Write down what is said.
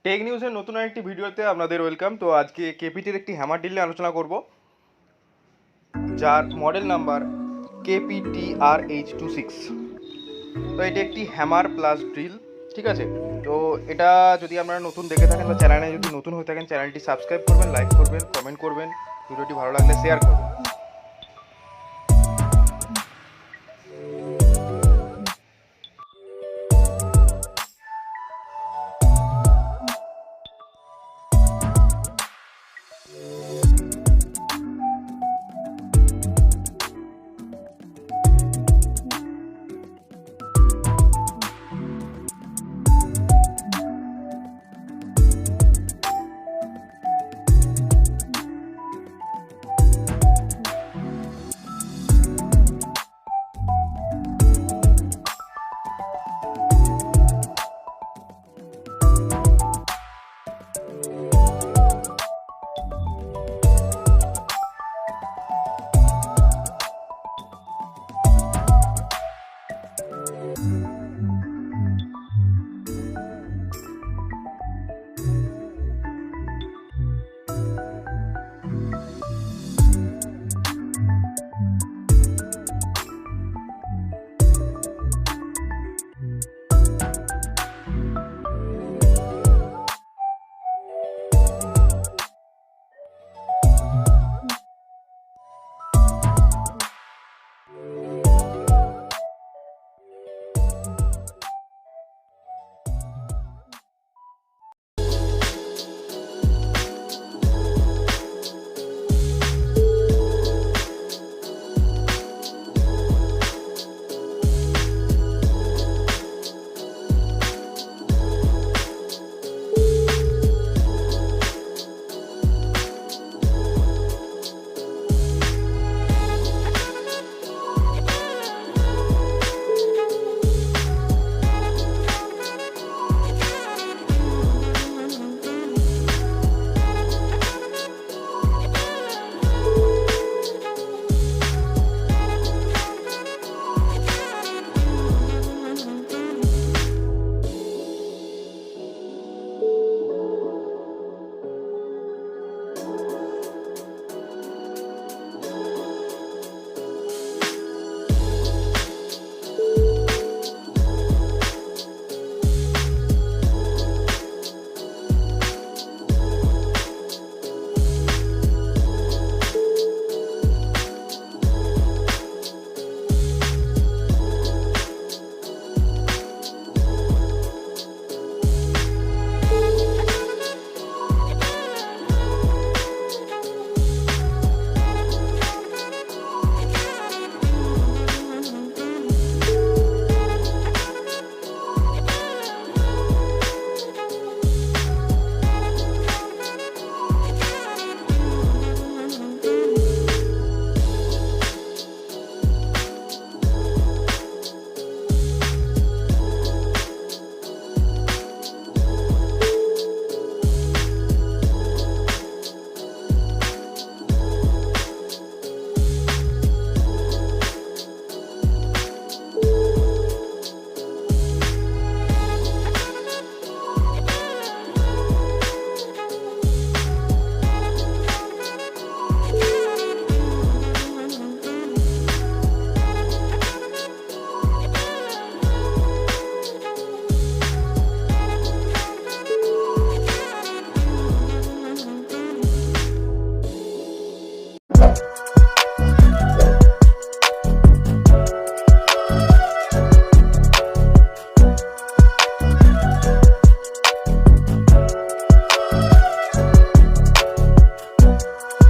Take নিউজের নতুন একটি ভিডিওতে আপনাদের ওয়েলকাম। তো আজকে কেপিটির একটি হ্যামার ড্রিল নিয়ে আলোচনা করব, যার মডেল নাম্বার KPTRH26। তো এটি একটি হ্যামার প্লাস ড্রিল, ঠিক আছে। তো এটা যদি আপনারা নতুন দেখে থাকেন বা চ্যানেলে যদি নতুন হয়ে থাকেন, চ্যানেলটি সাবস্ক্রাইব করবেন, লাইক করবেন, কমেন্ট করবেন, ভিডিওটি ভালো লাগলে শেয়ার করবেন।